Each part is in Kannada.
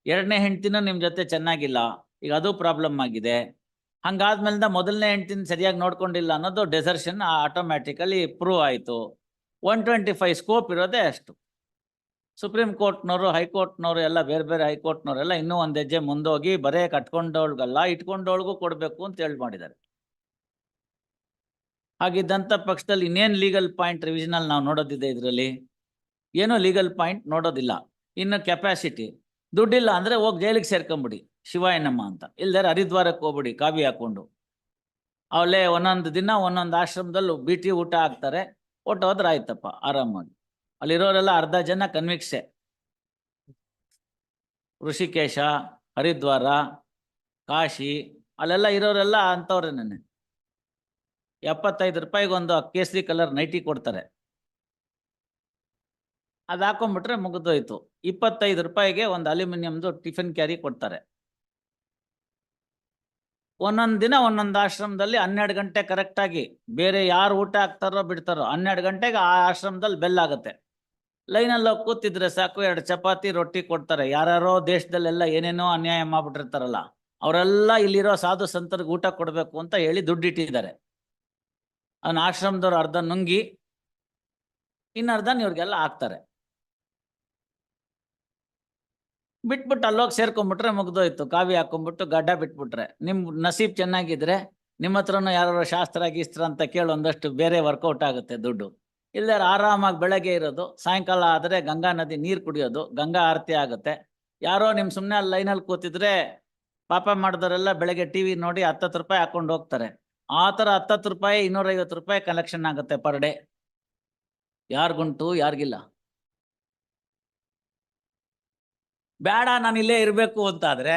ಎರಡನೇ ಹೆಂಡ್ತಿನೂ ನಿಮ್ ಜೊತೆ ಚೆನ್ನಾಗಿಲ್ಲ, ಈಗ ಅದು ಪ್ರಾಬ್ಲಮ್ ಆಗಿದೆ. ಹಂಗಾದ್ಮೇಲಿಂದ ಮೊದಲನೇ ಹೆಂಡ್ತಿನ ಸರಿಯಾಗಿ ನೋಡ್ಕೊಂಡಿಲ್ಲ ಅನ್ನೋದು ಡೆಸರ್ಷನ್ ಆಟೋಮ್ಯಾಟಿಕಲಿ ಪ್ರೂವ್ ಆಯ್ತು. 125 ಸ್ಕೋಪ್ ಇರೋದೇ ಅಷ್ಟು. ಸುಪ್ರೀಂ ಕೋರ್ಟ್ನವರು, ಹೈಕೋರ್ಟ್ನವರು ಎಲ್ಲ ಬೇರೆ ಬೇರೆ ಹೈಕೋರ್ಟ್ನವರೆಲ್ಲ ಇನ್ನೂ ಒಂದ್ ಹೆಜ್ಜೆ ಮುಂದೋಗಿ ಬರೇ ಕಟ್ಕೊಂಡವಳ್ಗಲ್ಲ ಇಟ್ಕೊಂಡವಳ್ಗೂ ಕೊಡ್ಬೇಕು ಅಂತ ಹೇಳಿ ಮಾಡಿದ್ದಾರೆ. ಹಾಗಿದ್ದಂಥ ಪಕ್ಷದಲ್ಲಿ ಇನ್ನೇನು ಲೀಗಲ್ ಪಾಯಿಂಟ್ ರಿವಿಷನಲ್ಲಿ ನಾವು ನೋಡೋದಿದೆ? ಇದರಲ್ಲಿ ಏನೋ ಲೀಗಲ್ ಪಾಯಿಂಟ್ ನೋಡೋದಿಲ್ಲ. ಇನ್ನು ಕೆಪಾಸಿಟಿ, ದುಡ್ಡಿಲ್ಲ ಅಂದ್ರೆ ಹೋಗಿ ಜೈಲಿಗೆ ಸೇರ್ಕೊಂಬಿಡಿ ಶಿವಾಯನಮ್ಮ ಅಂತ, ಇಲ್ದಾರೆ ಹರಿದ್ವಾರಕ್ಕೆ ಹೋಗ್ಬಿಡಿ ಕಾವಿ ಹಾಕೊಂಡು. ಅವಳೇ ಒಂದೊಂದು ದಿನ ಒಂದೊಂದು ಆಶ್ರಮದಲ್ಲಿ ಬಿಟಿ ಊಟ ಹಾಕ್ತಾರೆ, ಒಟ್ಟು ಹೋದ್ರೆ ಆಯ್ತಪ್ಪ ಆರಾಮಾಗಿ. ಅಲ್ಲಿರೋರೆಲ್ಲ ಅರ್ಧ ಜನ ಕನ್ವಿಕ್ಸೆ. ಋಷಿಕೇಶ, ಹರಿದ್ವಾರ, ಕಾಶಿ ಅಲ್ಲೆಲ್ಲ ಇರೋರೆಲ್ಲ ಅಂತವ್ರೆ. ನೆನ್ನೆ 75 ರೂಪಾಯಿಗೊಂದು ಕೇಸರಿ ಕಲರ್ ನೈಟಿ ಕೊಡ್ತಾರೆ, ಅದು ಹಾಕೊಂಡ್ಬಿಟ್ರೆ ಮುಗಿದೋಯ್ತು. 25 ರೂಪಾಯಿಗೆ ಒಂದು ಅಲ್ಯೂಮಿನಿಯಂದು ಟಿಫಿನ್ ಕ್ಯಾರಿ ಕೊಡ್ತಾರೆ. ಒಂದೊಂದು ದಿನ ಒಂದೊಂದು ಆಶ್ರಮದಲ್ಲಿ 12 ಗಂಟೆ ಕರೆಕ್ಟಾಗಿ, ಬೇರೆ ಯಾರು ಊಟ ಹಾಕ್ತಾರೋ ಬಿಡ್ತಾರೋ 12 ಗಂಟೆಗೆ ಆ ಆಶ್ರಮದಲ್ಲಿ ಬೆಲ್ ಆಗುತ್ತೆ. ಲೈನಲ್ಲಿ ಹೋಗಿ ಕೂತಿದ್ರೆ ಸಾಕು, 2 ಚಪಾತಿ ರೊಟ್ಟಿ ಕೊಡ್ತಾರೆ. ಯಾರ್ಯಾರೋ ದೇಶದಲ್ಲೆಲ್ಲ ಏನೇನೋ ಅನ್ಯಾಯ ಮಾಡ್ಬಿಟ್ಟಿರ್ತಾರಲ್ಲ ಅವರೆಲ್ಲ ಇಲ್ಲಿರೋ ಸಾಧು ಸಂತರಿಗೆ ಊಟ ಕೊಡಬೇಕು ಅಂತ ಹೇಳಿ ದುಡ್ಡಿಟ್ಟಿದ್ದಾರೆ. ಅವನ ಆಶ್ರಮದವ್ರು ಅರ್ಧ ನುಂಗಿ ಇನ್ನರ್ಧ ಇವ್ರಿಗೆಲ್ಲ ಹಾಕ್ತಾರೆ. ಬಿಟ್ಬಿಟ್ಟು ಅಲ್ಲೋಗಿ ಸೇರ್ಕೊಂಡ್ಬಿಟ್ರೆ ಮುಗ್ದೋಯ್ತು. ಕಾವಿ ಹಾಕೊಂಡ್ಬಿಟ್ಟು ಗಡ್ಡ ಬಿಟ್ಬಿಟ್ರೆ ನಿಮ್ ನಸೀಬ್ ಚೆನ್ನಾಗಿದ್ರೆ ನಿಮ್ಮ ಹತ್ರನೂ ಯಾರು ಶಾಸ್ತ್ರ ಗೀಸ್ತ್ರ ಅಂತ ಕೇಳಿ ಒಂದಷ್ಟು ಬೇರೆ ವರ್ಕೌಟ್ ಆಗುತ್ತೆ ದುಡ್ಡು. ಇಲ್ಲದೆ ಆರಾಮಾಗಿ ಬೆಳಗ್ಗೆ ಇರೋದು, ಸಾಯಂಕಾಲ ಆದರೆ ಗಂಗಾ ನದಿ ನೀರು ಕುಡಿಯೋದು, ಗಂಗಾ ಆರತಿ ಆಗುತ್ತೆ. ಯಾರೋ ನಿಮ್ ಸುಮ್ಮನೆ ಅಲ್ಲಿ ಲೈನಲ್ಲಿ ಕೂತಿದ್ರೆ ಪಾಪ ಮಾಡಿದವರೆಲ್ಲ ಬೆಳಗ್ಗೆ ಟಿವಿ ನೋಡಿ 10 ರೂಪಾಯಿ ಹಾಕೊಂಡು ಹೋಗ್ತಾರೆ. ಆ ಥರ 10 ರೂಪಾಯಿ 250 ರೂಪಾಯಿ ಕಲೆಕ್ಷನ್ ಆಗುತ್ತೆ ಪರ್ ಡೇ. ಯಾರಿಗುಂಟು ಯಾರಿಗಿಲ್ಲ. ಬೇಡ ನಾನು ಇಲ್ಲೇ ಇರಬೇಕು ಅಂತಾದ್ರೆ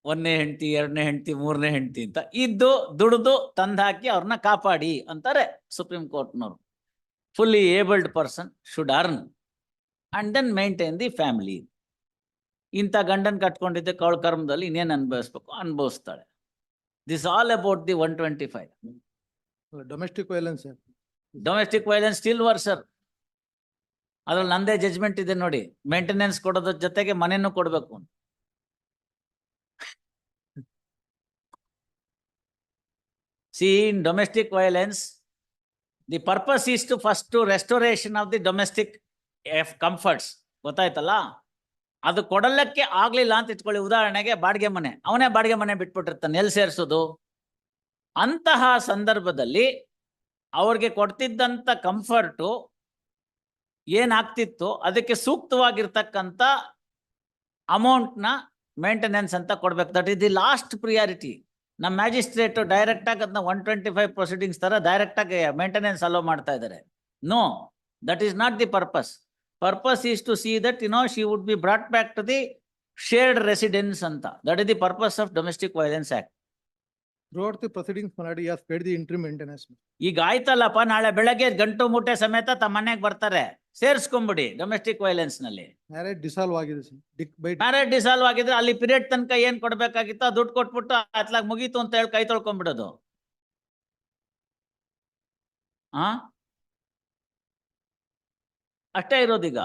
1ನೇ ಹೆಂಡತಿ, 2ನೇ ಹೆಂಡತಿ, 3ನೇ ಹೆಂಡತಿ ಅಂತ ಇದ್ದು ದುಡಿದು ತಂದಾಕಿ ಅವ್ರನ್ನ ಕಾಪಾಡಿ ಅಂತಾರೆ ಸುಪ್ರೀಂ ಕೋರ್ಟ್ನವರು. Fully abled person should earn and then maintain the family. ಇಂಥ ಗಂಡನ್ ಕಟ್ಕೊಂಡಿದ್ದಕ್ಕೆ ಅವಳ ಕರ್ಮದಲ್ಲಿ ಇನ್ನೇನು ಅನುಭವಿಸ್ಬೇಕು ಅನುಭವಿಸ್ತಾಳೆ. This all about the 125. Domestic violence, domestic violence still worser. ಅದ್ರಲ್ಲಿ ನಂದೇ ಜಜ್ಮೆಂಟ್ ಇದೆ ನೋಡಿ. ಮೇಂಟೆನೆನ್ಸ್ ಕೊಡೋದ್ರ ಜೊತೆಗೆ ಮನೆನೂ ಕೊಡ್ಬೇಕು. See, in domestic violence, the purpose is to first to restoration of the domestic comforts. ಗೊತ್ತಾಯ್ತಲ್ಲ? ಅದು ಕೊಡಲಕ್ಕೆ ಆಗ್ಲಿಲ್ಲ ಅಂತ ಇಟ್ಕೊಳ್ಳಿ. ಉದಾಹರಣೆಗೆ ಬಾಡಿಗೆ ಮನೆ, ಅವನೇ ಬಾಡಿಗೆ ಮನೆ ಬಿಟ್ಬಿಟ್ಟಿರ್ತಾನೆ, ಎಲ್ಲಿ ಸೇರಿಸೋದು? ಅಂತಹ ಸಂದರ್ಭದಲ್ಲಿ ಅವ್ರಿಗೆ ಕೊಡ್ತಿದ್ದಂಥ ಕಂಫರ್ಟು ಏನಾಗ್ತಿತ್ತು ಅದಕ್ಕೆ ಸೂಕ್ತವಾಗಿರ್ತಕ್ಕಂಥ ಅಮೌಂಟ್ನ ಮೇಂಟೆನೆನ್ಸ್ ಅಂತ ಕೊಡ್ಬೇಕು. That is the last priority. ನಮ್ಮ ಮ್ಯಾಜಿಸ್ಟ್ರೇಟ್ ಡೈರೆಕ್ಟ್ ಆಗಿ ಅದನ್ನ 125 ಪ್ರೊಸೀಡಿಂಗ್ಸ್ ತರ ಡೈರೆಕ್ಟ್ ಆಗಿ ಮೇಂಟೆನೆನ್ಸ್ ಅಲೋ ಮಾಡ್ತಾ ಇದ್ದಾರೆ. No, that is not the purpose. Purpose is to see that she would be brought back to the shared residence ಅಂತ. That is the purpose of domestic violence act. throughout the proceedings Maladi has paid the interim maintenance. ಈಗ ಆಯ್ತಲ್ಲಪ್ಪ, ನಾಳೆ ಬೆಳಗ್ಗೆ ಗಂಟು ಮೂಟೆ ಸಮೇತ ತಮ್ಮ ಮನೆಗೆ ಬರ್ತಾರೆ, ಸೇರಿಸ್ಕೊಂಬಿಡಿ ಡೊಮೆಸ್ಟಿಕ್ ವೈಲೆನ್ಸ್ ನಲ್ಲಿ. ಮ್ಯಾರೇಜ್ ಡಿಸಾಲ್ವ್ ಆಗಿದೆ ಸರ್. ಮ್ಯಾರೇಜ್ ಡಿಸಾಲ್ವ್ ಆಗಿದ್ರೆ ಅಲ್ಲಿ ಪೀರಿಯಡ್ ತನಕ ಏನ್ ಕೊಡ್ಬೇಕಾಗಿತ್ತು ದುಡ್ಡು ಕೊಟ್ಬಿಟ್ಟು ಅತ್ಲಾಗ ಮುಗೀತು ಅಂತ ಹೇಳಿ ಕೈ ತೊಳ್ಕೊಂಡ್ಬಿಡೋದು. ಅಷ್ಟೇ ಇರೋದೀಗ,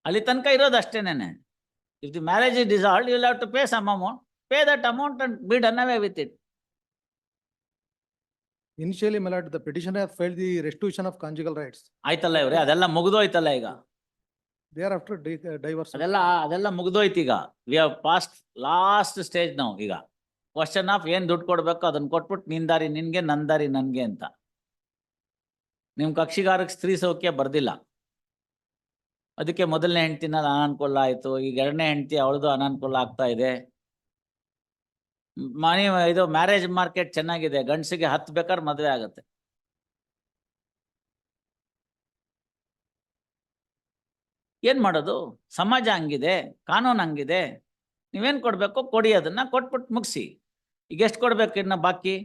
ಅಲ್ಲಿ ತನಕ ಇರೋದು ಅಷ್ಟೇನೇನೆ. If the marriage is dissolved you will have to pay some amount. Pay that amount and be done away with it. Initially, my lord, the petitioner has filed the restitution of conjugal rights. ಆಯ್ತಲ್ಲ ಇವ್ರೆ, ಅದೆಲ್ಲ ಮುಗಿದೋಯ್ತಲ್ಲ ಈಗ. Thereafter, divorce. ಅದೆಲ್ಲ ಮುಗಿದೋಯ್ತು ಈಗ. We have past last stage ನಾವು. ಈಗ ಕ್ವಶನ್ ಆಫ್ ಏನ್ ದುಡ್ಡು ಕೊಡ್ಬೇಕು ಅದನ್ನ ಕೊಟ್ಬಿಟ್ಟು ನಿನ್ ದಾರಿ ನಿನ್ಗೆ, ನನ್ ದಾರಿ ನನ್ಗೆ ಅಂತ. ನಿಮ್ ಕಕ್ಷಿಗಾರಕ್ಕೆ ಸ್ತ್ರೀ ಸೌಖ್ಯ ಬರ್ದಿಲ್ಲ, ಅದಕ್ಕೆ ಮೊದಲನೇ ಹೆಂಡತಿನ ಅನಾನುಕೂಲ ಆಯ್ತು. ಈಗ 2ನೇ ಹೆಂಡತಿ ಅವಳದು ಅನಾನುಕೂಲ ಆಗ್ತಾ ಇದೆ. ಇದು ಮ್ಯಾರೇಜ್ ಮಾರ್ಕೆಟ್ ಚೆನ್ನಾಗಿದೆ, ಗಂಡಸಿಗೆ 10 ಬೇಕಾದ್ರೆ ಮದುವೆ ಆಗುತ್ತೆ. ಏನ್ ಮಾಡೋದು? ಸಮಾಜ ಹಂಗಿದೆ, ಕಾನೂನು ಹಂಗಿದೆ. ನೀವೇನ್ ಕೊಡ್ಬೇಕು ಕೊಡಿ, ಅದನ್ನ ಕೊಟ್ಬಿಟ್ಟು ಮುಗಿಸಿ. ಈಗ ಎಷ್ಟು ಕೊಡ್ಬೇಕು ಇನ್ನ ಬಾಕಿ?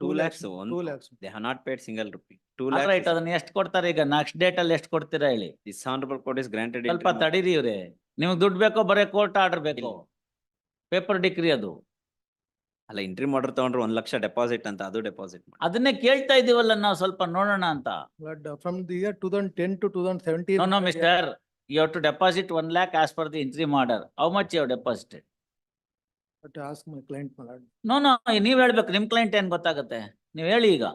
2 lakhs. 2 lakhs. They have not paid single rupee. 2 right. lakhs. ಅದನ್ನ ಎಷ್ಟು ಕೊಡ್ತಾರೆ ಈಗ? ನೆಕ್ಸ್ಟ್ ಡೇಟ್ ಅಲ್ಲಿ ಎಷ್ಟು ಕೊಡ್ತೀರಾ ಹೇಳಿ? This honorable court is granted. ಸ್ವಲ್ಪ interim- ತಡೀರಿ ಇವ್ರೆ. ನಿಮ್ಗೆ ದುಡ್ಡು ಬೇಕೋ ಬರೀ ಕೋರ್ಟ್ ಆರ್ಡರ್ ಬೇಕೋ? ಪೇಪರ್ ಡಿಗ್ರಿ ಅದು. ಅಲ್ಲ, ಇಂಟ್ರಿಮ್ ಆರ್ಡರ್ ತಗೊಂಡ್ರೆ 1 ಲಕ್ಷ ಡೆಪಾಸಿಟ್ ಅಂತ, ಅದು ಡೆಪಾಸಿಟ್ ಮಾಡಿ. ಅದನ್ನೇ ಕೇಳ್ತಾ ಇದೀವಲ್ಲ ನಾವು, ಸ್ವಲ್ಪ ನೋಡೋಣ ಅಂತ. But from the year 2010 to 2017. No mister, You have to deposit 1 lakh as per the interim order. How much you have deposited? But ask my client, my lord. No, ನೀವ್ ಹೇಳ್ಬೇಕು, ನಿಮ್ ಕ್ಲೈಂಟ್ ಏನ್ ಗೊತ್ತಾಗುತ್ತೆ, ನೀವ್ ಹೇಳಿ ಈಗ.